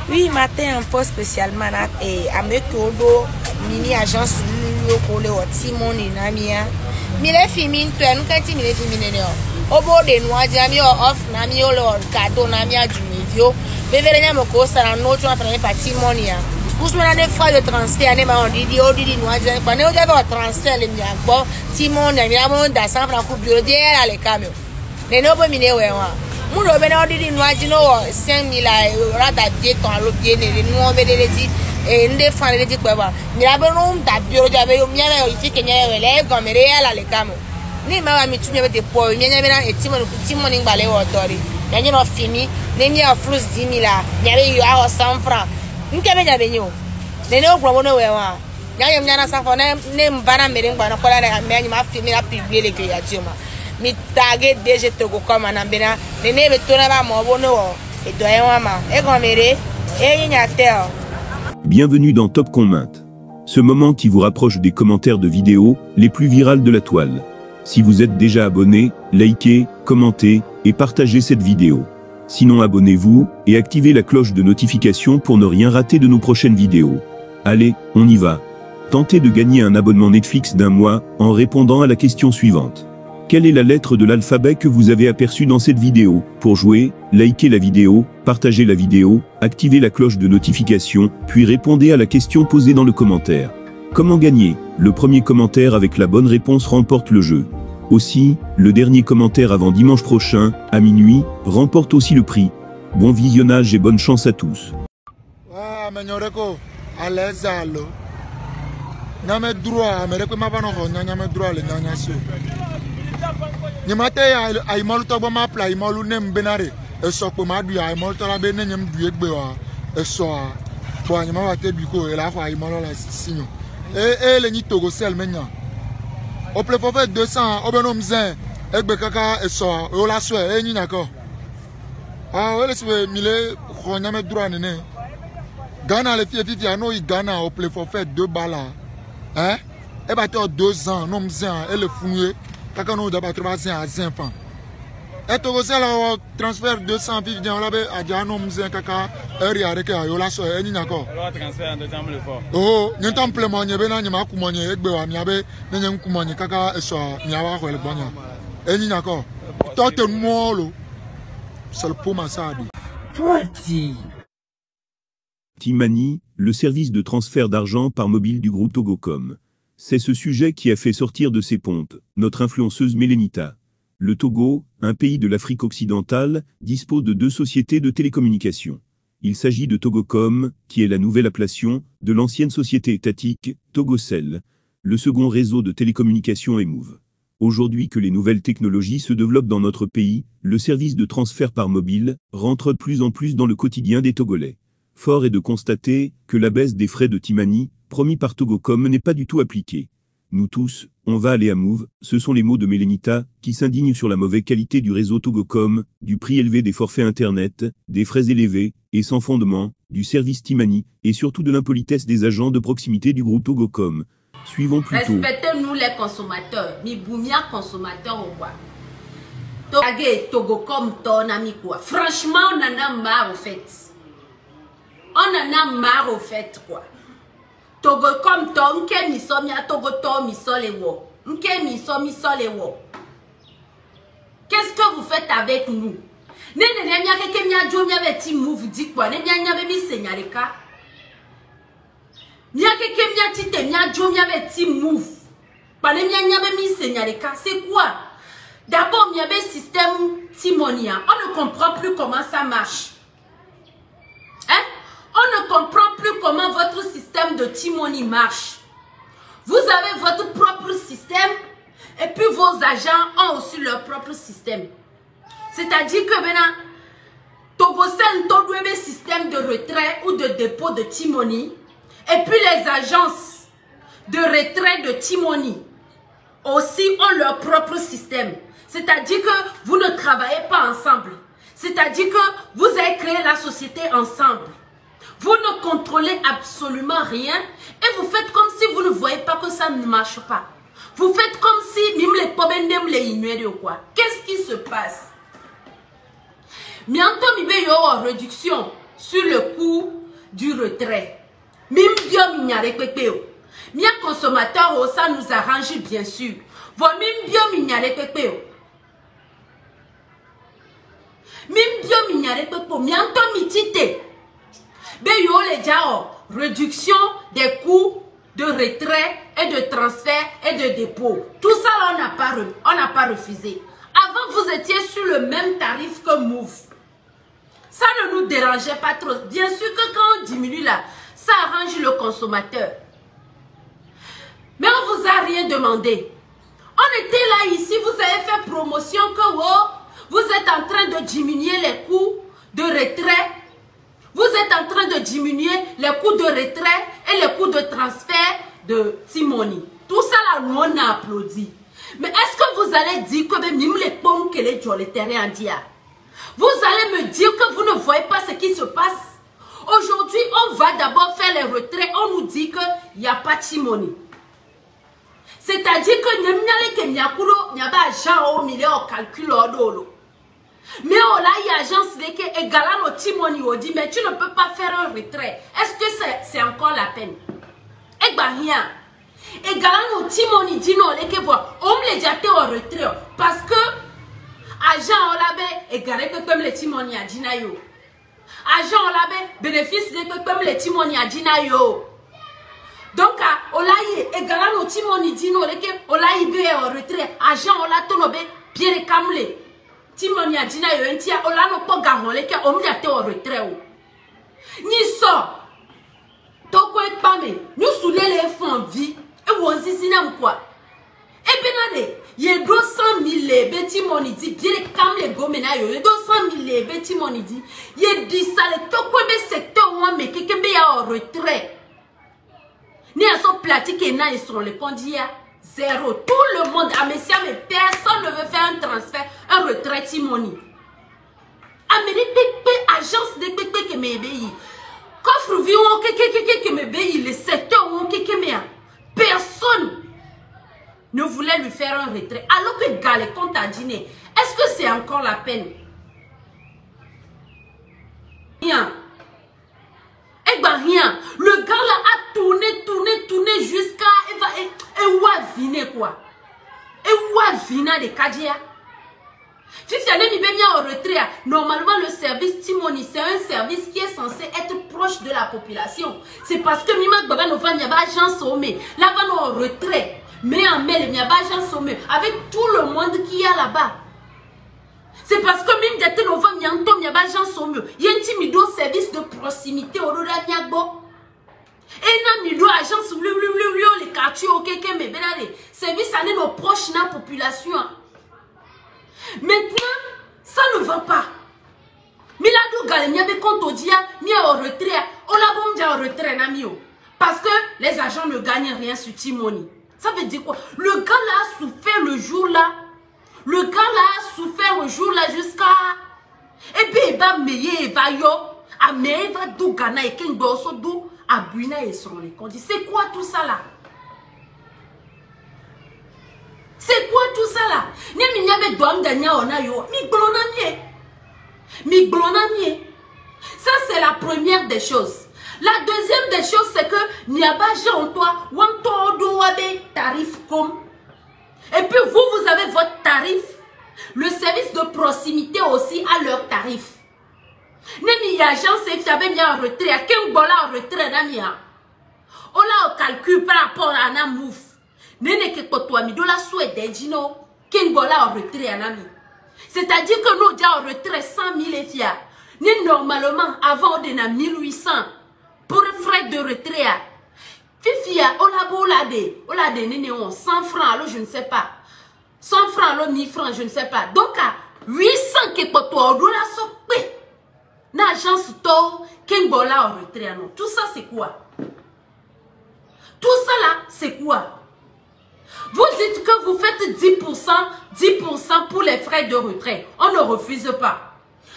Oui, matin un peu spécialement et avec Odo mini agence Lulu Kole ou Timon Namia. Mille filmines, tu as nous quand tu mille filmines. Obo de noix, Jamie off Namio or cadeau Namia du Médio. Beverena Moko, ça en autre, on a fait par Timonia. Vous avez des fois de transfert, on dit Odi noix, on a un transfert, les miens. Bon, Timon, il y a un monde d'assemblée en coupe de dière à les camions. Les nobles minés, ouais. Nous avons dit nous avons 5 000 radadiers dans le pied, nous avons dit et nous défendons les quoi. Nous avons d'abord j'avais eu bien ici que nous avons comme réel à l'écam. Ni ma mi tu me des poids, nous avons et Timon balé au tori. Nous avons fini, nous avons flux 10 000 là, nous avons eu à 100 francs. Nous avons nous. Nous avons gros nous ouais. Nous avons 100 francs, nous avons mérité pour nous coller la mer, nous avons fini la publier les créatures. Mi tagué déjà Togo comme un ambina, les nez tournent à mon bonheur et doyama, et gomméré, et ignateur. Bienvenue dans Top Comment, ce moment qui vous rapproche des commentaires de vidéos les plus virales de la toile. Si vous êtes déjà abonné, likez, commentez et partagez cette vidéo. Sinon abonnez-vous et activez la cloche de notification pour ne rien rater de nos prochaines vidéos. Allez, on y va. Tentez de gagner un abonnement Netflix d'1 mois en répondant à la question suivante. Quelle est la lettre de l'alphabet que vous avez aperçue dans cette vidéo? Pour jouer, likez la vidéo, partagez la vidéo, activez la cloche de notification, puis répondez à la question posée dans le commentaire. Comment gagner? Le premier commentaire avec la bonne réponse remporte le jeu. Aussi, le dernier commentaire avant dimanche prochain, à minuit, remporte aussi le prix. Bon visionnage et bonne chance à tous. Nyamate ay malu to bo ma pla ay malu nem benare e so po ma du ay malu to la be nem du egbe wa e so a bo nyama wa te bi ko e la fa ay malu la sinyo e le ni Togo sel menya o ple fo fe 200 o be no mzen egbe kaka e so o la so e ni nako ah o le se mile ko nyame droit nene Ghana le fi ano i Ghana o ple fo fe 2 bala hein e ba te 2 ans no mzen e le funye kaka no da ba 3 ans à 5 ans et to gosel o transfert 200 vivre dans la be aja no mzen kaka eri areke ayo la so e ni nako o transfert en 2 ans le fort oh ni tam plement nye be na nyama kumonye egbe wa mi abe ne nyem kumonye kaka eso mi awa ko le bonya e ni nako to te molo seul pour ma sadi Poti Timani, le service de transfert d'argent par mobile du groupe Togocom. C'est ce sujet qui a fait sortir de ses pompes notre influenceuse Mélénita. Le Togo, un pays de l'Afrique occidentale, dispose de 2 sociétés de télécommunications. Il s'agit de Togocom, qui est la nouvelle appellation de l'ancienne société étatique, Togocel. Le second réseau de télécommunications est Move. Aujourd'hui que les nouvelles technologies se développent dans notre pays, le service de transfert par mobile rentre de plus en plus dans le quotidien des Togolais. Fort est de constater que la baisse des frais de Timani, promis par Togocom, n'est pas du tout appliquée. Nous tous, on va aller à Move, ce sont les mots de Mélénita, qui s'indigne sur la mauvaise qualité du réseau Togocom, du prix élevé des forfaits internet, des frais élevés, et sans fondement, du service Timani, et surtout de l'impolitesse des agents de proximité du groupe Togocom. Suivons plutôt. Respectez-nous les consommateurs, mi boumia consommateurs au bois. Togocom, ton ami quoi. Franchement, on en a marre au fait. On en a marre au fait quoi. Togo comme toi, m'ke mi so mi a Togo to mi so le wo. M'ke mi so le wo. Qu'est-ce que vous faites avec nous? Ne mia keke mia jo mia beti move dit quoi? Ne mia be mi senyaleka. Mia keke mia tite mia jo mia beti move. Pa ne mia be mi senyaleka. C'est quoi? D'abord mia be système Timonia. On ne comprend plus comment ça marche. Hein? On ne comprend plus comment votre système de Timoni marche. Vous avez votre propre système et puis vos agents ont aussi leur propre système. C'est-à-dire que maintenant, Togocel a un système de retrait ou de dépôt de Timoni et puis les agences de retrait de Timoni aussi ont leur propre système. C'est-à-dire que vous ne travaillez pas ensemble. C'est-à-dire que vous avez créé la société ensemble. Vous ne contrôlez absolument rien et vous faites comme si vous ne voyez pas que ça ne marche pas. Vous faites comme si même les pobendem les ignorent ou quoi. Qu'est-ce qui se passe? Bientôt, il y a une réduction sur le coût du retrait. Mim bio mignare pepeo. Mia consommateur, ça nous arrange bien sûr. Vos mim bio mignare pepeo. Mim bio mignare pepeo. Mianto mitite. Be yo le jao. Réduction des coûts de retrait et de transfert et de dépôt. Tout ça, on n'a pas refusé. Avant, vous étiez sur le même tarif que Move. Ça ne nous dérangeait pas trop. Bien sûr que quand on diminue là, ça arrange le consommateur. Mais on ne vous a rien demandé. On était là ici, vous avez fait promotion que oh, vous êtes en train de diminuer les coûts de retrait. Vous êtes en train de diminuer les coûts de retrait et les coûts de transfert de Timoni. Tout ça là, nous on a applaudi. Mais est-ce que vous allez dire que même les pommes que les gens les terrains en dia? Vous allez me dire que vous ne voyez pas ce qui se passe? Aujourd'hui, on va d'abord faire les retraits. On nous dit qu'il n'y a pas Timoni. C'est-à-dire que nous n'y a pas agent au milieu au calcul au mais on a une agence qui est égale à notre Timoni, on dit, mais tu ne peux pas faire un retrait. Est-ce que c'est encore la peine? Et bien rien. Égale à notre Timoni, dit non, les voix, on me les jette au retrait. Parce que, agent on l'avait égalé que comme les Timoni à Dinayo. Agent on l'avait bénéfice de que comme les Timoni à Dinayo. Donc, on l'a égalé à notre Timoni, dit non, on l'a eu au retrait. Agent on l'a tonobé, bien les camelés. Timoni a dit na yo entia ola no po garon le ke omi ate au retrait o ni so to ko e pa me nous soulé les fonds vie e won sisi na quoi e benade ye 200 000 be Timoni dit bien kam le go mena yo 200 000 be Timoni dit ye di sale to ko be secteur moi me keke be ya au retrait ni a so pratique na ils sont les condia. Zéro. Tout le monde a mais personne ne veut faire un transfert, un retrait Timoni. Amérique agence de Pépé qui m'ébéit. Coffre vion qui m'ébéit, le secteur où personne ne voulait lui faire un retrait. Alors que Galé compte à dîner, est-ce que c'est encore la peine? Rien. Eh ben rien. Le gars là a tourné jusqu'à vine quoi. Et vina de Kadia. Si tu as mis bien au retrait, normalement le service Timoni, c'est un service qui est censé être proche de la population. C'est parce que Mimak Baba Nova n'y a pas agent sommé. Là-bas, nous au retrait. Mais en mail, il n'y a pas agent sommé. Avec tout le monde qui y a là-bas. C'est parce que même d'être Nova, il n'y a pas agent sommé. Il y a un timido service de proximité au Roda Niagbo. Et nous avons agence les quartiers au Keke mais benade service à nos proches na population. Maintenant ça ne va pas. Milado Galemia be compte dia mi au retrait. On la bombe dia au retrait na mio. Parce que les agents ne gagnent rien sur Timoni. Ça veut dire quoi? Le gars là a souffert le jour là. Le gars là a souffert le jour là jusqu'à et puis il va meiller va yo a me va do gana et ken do so do Abuina et son les condis. C'est quoi tout ça là? C'est quoi tout ça là? Mi nyabe doam danya ona yo. Mi glonamie. Ça c'est la première des choses. La deuxième des choses c'est que Niaba en toi wanto do wabe tarif comme. Et puis vous avez votre tarif. Le service de proximité aussi a leur tarif. Nemi agence c'est avait bien en retrait à quel bola en retrait d'amia. On l'a au calcul par rapport à un Move. Nene que toi mi dola souhait d'Edino quel bola en retrait à ami. C'est-à-dire que nous déjà en retrait 100 000 efia. Ni normalement avant on a 1800 pour frais de retrait. Fifia on la de nene on 100 francs alors je ne sais pas. 100 francs alors 1000 francs je ne sais pas. Donc à 800 que toi on doit sauter. N'agence to Kengola en retrait non. Tout ça c'est quoi? Tout ça là c'est quoi? Vous dites que vous faites 10% pour les frais de retrait. On ne refuse pas.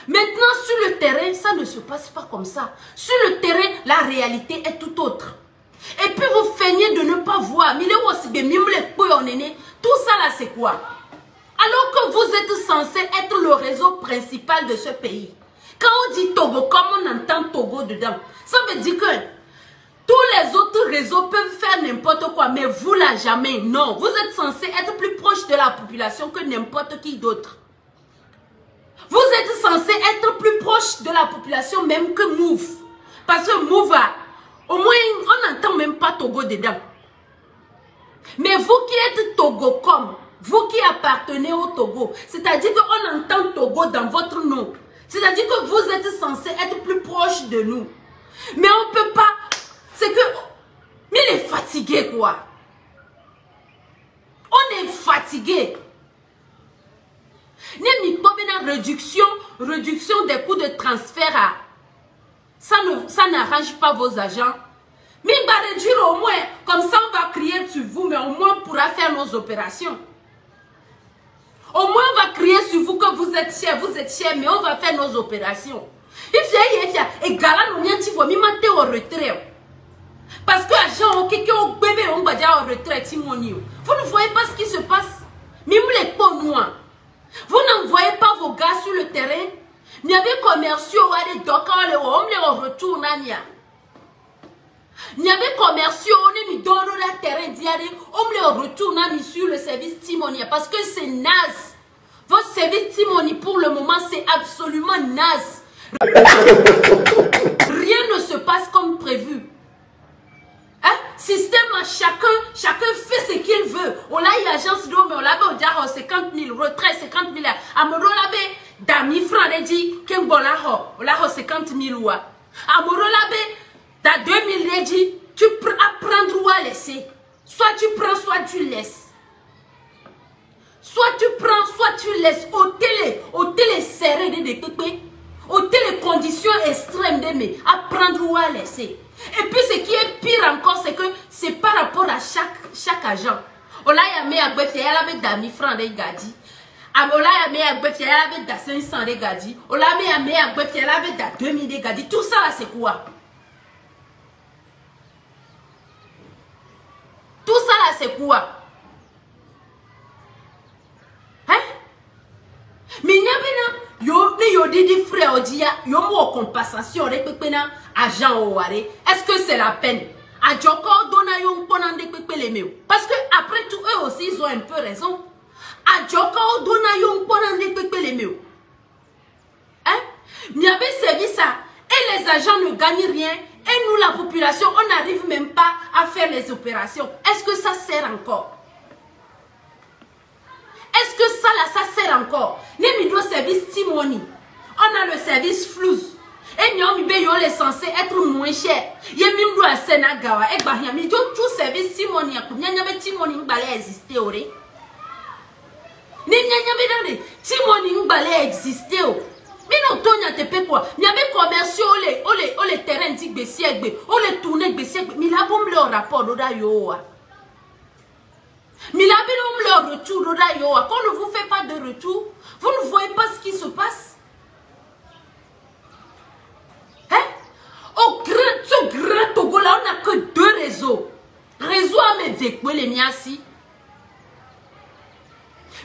Maintenant sur le terrain ça ne se passe pas comme ça. Sur le terrain la réalité est tout autre. Et puis vous feignez de ne pas voir. Tout ça là c'est quoi? Alors que vous êtes censé être le réseau principal de ce pays. Quand on dit Togo, comme on entend Togo dedans, ça veut dire que tous les autres réseaux peuvent faire n'importe quoi, mais vous là jamais. Non, vous êtes censé être plus proche de la population que n'importe qui d'autre. Vous êtes censé être plus proche de la population même que Move. Parce que Move, au moins, on n'entend même pas Togo dedans. Mais vous qui êtes Togocom, vous qui appartenez au Togo, c'est-à-dire qu'on entend Togo dans votre nom. C'est-à-dire que vous êtes censé être plus proche de nous. Mais on ne peut pas. C'est que... Mais il est fatigué, quoi. On est fatigué. Réduction des coûts de transfert. Ça n'arrange pas vos agents. Mais il va réduire au moins. Comme ça, on va crier sur vous, mais au moins on pourra faire nos opérations. Au moins, on va crier sur vous que vous êtes cher, mais on va faire nos opérations. Et gala, nous sommes au retrait. Parce que agent, on bébé, on va dire au retrait, vous ne voyez pas ce qui se passe. Vous n'envoyez pas vos gars sur le terrain. Il y avait commerciaux, on retourne. Il y avait commerciaux, on est mis dans le terrain, on retourne sur le service Timonia parce que c'est naze. Votre service Timoni pour le moment c'est absolument naze. Rien ne se passe comme prévu. Hein? Système, chacun fait ce qu'il veut. On a eu agence d'eau, mais on l'a dit 50 000, retrait 50 000. Amoro l'abe, dami franc, dit, qu'un bon on l'a 50 000 ouah. Amoro l'abe, dans 2000, dit, tu apprends ou à laisser. Soit tu prends, soit tu laisses. Soit tu prends, soit tu laisses. Au télé serré de pépé. Au télé conditions extrêmes de mais apprendre ou à laisser. Et puis ce qui est pire encore, c'est que c'est par rapport à chaque agent. Ola yame agbefia yala be dami franc de gadi. Ola yame agbefia yala be da 500 de gadi. Ola yame agbefia yala be da 2000 de gadi. Tout ça là c'est quoi? Tout ça là c'est quoi? Hein? Mais yo dit frère odia yo mo compensation repepena agent oware. Est-ce que c'est la peine? Adjoko dona yo mpona de pepele meu. Parce que après tout eux aussi ils ont un peu raison. Adjoko dona yo mpona de pepele meu. Hein? Miabe service ça et les agents ne gagnent rien et nous la population on n'arrive même pas à faire les opérations. Est-ce que ça sert encore? Est-ce que ça là, ça sert encore? Les service Timoni. On a le service Flouz. Et nous est censé être moins cher. Il y a même à Senagawa. Et bah, il y a tout service Timoni. Il y a Timoni qui exister. Timoni qui exister. Mais non, Tonya te paie quoi? Il y avait commerciaux, les terrains dit que c'est les tournées que c'est. Mais là, bon, le rapport d'Odayo. Mais là, le retour d'Odayo. Quand ne vous fait pas de retour, vous ne voyez pas ce qui se passe. Hein? Ce grand Togo là, on n'a que 2 réseaux. Réseau à mes véhicules, les miens si.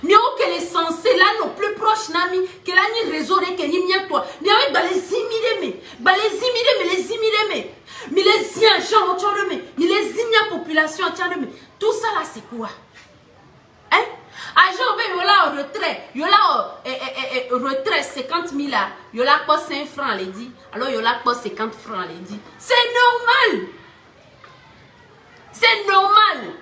Mais on est censé là, nos plus proches nami, que là, ni réseau, que ni mien toi. Mais avec les immigrés, mais les agents, mais les immigrés population, tout ça là, c'est quoi? Hein? Agent, ben, yola au retrait, yola au retrait 50 000 là, yola pas 5 francs, les dit. Alors yola pas 50 francs, les dit. C'est normal! C'est normal!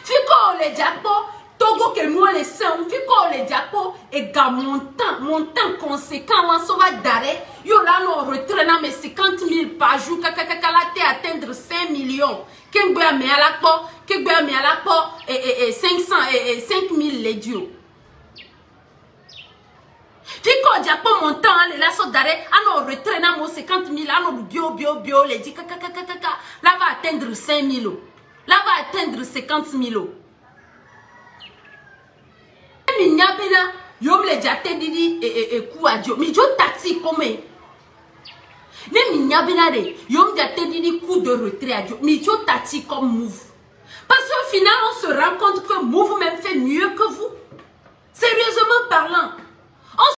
Fiko les diapos, Togo que moi les seins, fiko les diapos, et gars montant conséquent, on s'en va d'arrêt, yola no retrait, mais 50 000 par jour, kakakakala atteindre 5 millions. Qu'un gars met à la porte, et 500 et 5 000 les dieux. Fiko diapo montant, les lasso d'arrêt, à nos retrait, 50 000, à nos bio, les dit kakakakaka, là va atteindre 5 000. Là va atteindre 50 000. Mais n'y a pas là, yom les jate didi et kouadio. Mais yo taxi comme. Mais n'y a pas là, yom jate didi coup de retrait à Dieu. Mais yo taxi comme Move. Parce qu'au final, on se rend compte que Move même fait mieux que vous. Sérieusement parlant.